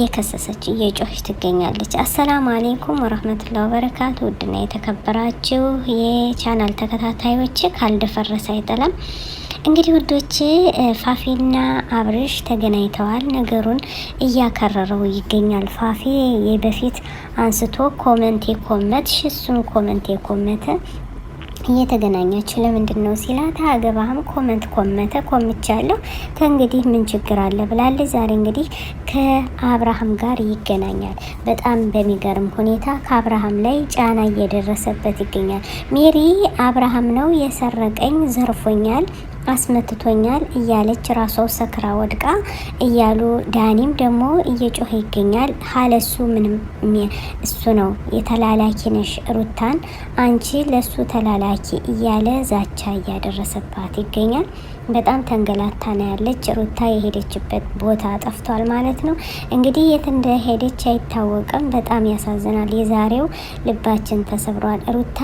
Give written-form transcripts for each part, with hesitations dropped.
የከሰሰች እየጮህች ትገኛለች። አሰላሙ አለይኩም ወራህመቱላሂ ወበረካቱ። ውድና የተከበራችሁ የቻናል ተከታታዮች ካልደፈረሰ አይጠላም። እንግዲህ ውዶች ፋፊና አብርሽ ተገናኝተዋል። ነገሩን እያከረረው ይገኛል። ፋፊ የበፊት አንስቶ ኮመንት የኮመትሽ እሱም ኮመንት የኮመተ እየተገናኛችሁ ለምንድን ነው ሲላት አገባህም ኮመንት ኮምቻለሁ ከእንግዲህ ምን ችግር አለ ብላለች። ዛሬ እንግዲህ ከአብርሃም ጋር ይገናኛል። በጣም በሚገርም ሁኔታ ከአብርሃም ላይ ጫና እየደረሰበት ይገኛል። ሜሪ አብርሃም ነው የሰረቀኝ፣ ዘርፎኛል፣ አስመትቶኛል እያለች ራሷው ሰክራ ወድቃ እያሉ ዳኒም ደግሞ እየጮኸ ይገኛል። ሀለሱ ምንም እሱ ነው የተላላኪ ነሽ ሩታን አንቺ ለሱ ተላላኪ እያለ ዛቻ እያደረሰባት ይገኛል። በጣም ተንገላታ ነው ያለች። ሩታ የሄደችበት ቦታ ጠፍቷል ማለት ነው። እንግዲህ የት እንደሄደች አይታወቅም። በጣም ያሳዝናል። የዛሬው ልባችን ተሰብሯል። ሩታ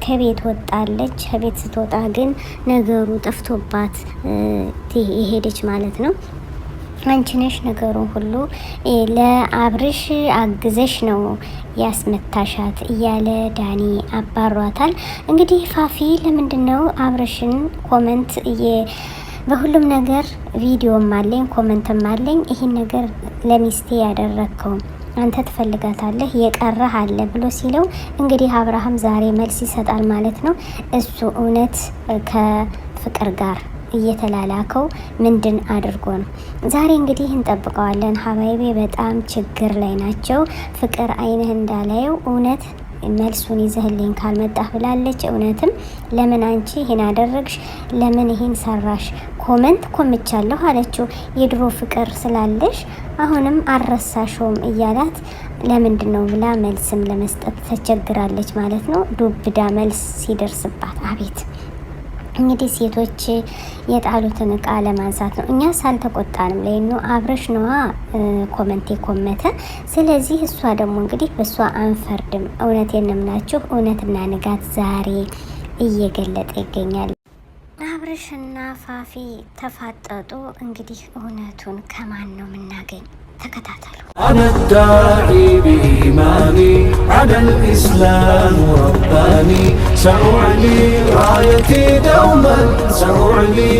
ከቤት ወጣለች። ከቤት ስትወጣ ግን ነገሩ ጠፍቶባት የሄደች ማለት ነው። አንቺ ነሽ ነገሩን ሁሉ ለአብርሽ አግዘሽ ነው ያስመታሻት እያለ ዳኒ አባሯታል። እንግዲህ ፋፊ ለምንድን ነው አብርሽን ኮመንት በሁሉም ነገር ቪዲዮም አለኝ ኮመንትም አለኝ ይህን ነገር ለሚስቴ ያደረግከው አንተ ትፈልጋታለህ የቀረህ አለ ብሎ ሲለው እንግዲህ አብርሃም ዛሬ መልስ ይሰጣል ማለት ነው። እሱ እውነት ከፍቅር ጋር እየተላላከው ምንድን አድርጎ ነው? ዛሬ እንግዲህ እንጠብቀዋለን። ሀባይቤ በጣም ችግር ላይ ናቸው። ፍቅር አይንህ እንዳላየው እውነት መልሱን ይዘህልኝ ካልመጣህ ብላለች። እውነትም ለምን አንቺ ይሄን አደረግሽ? ለምን ይሄን ሰራሽ? ኮመንት ኮምቻለሁ አለችው። የድሮ ፍቅር ስላለሽ አሁንም አልረሳሽውም እያላት ለምንድን ነው ብላ መልስም ለመስጠት ተቸግራለች ማለት ነው። ዱብዳ መልስ ሲደርስባት አቤት እንግዲህ ሴቶች የጣሉትን እቃ ለማንሳት ነው። እኛ ሳልተቆጣንም ላይ ነው አብረሽ ነዋ ኮመንት የኮመተ። ስለዚህ እሷ ደግሞ እንግዲህ በእሷ አንፈርድም። እውነቴን እምናችሁ እውነትና ንጋት ዛሬ እየገለጠ ይገኛል። አብረሽና ፋፊ ተፋጠጡ። እንግዲህ እውነቱን ከማን ነው የምናገኝ? ተከታተሉ። أنا الداعي بإيماني على الإسلام رباني سأعلي رايتي دوما سأعلي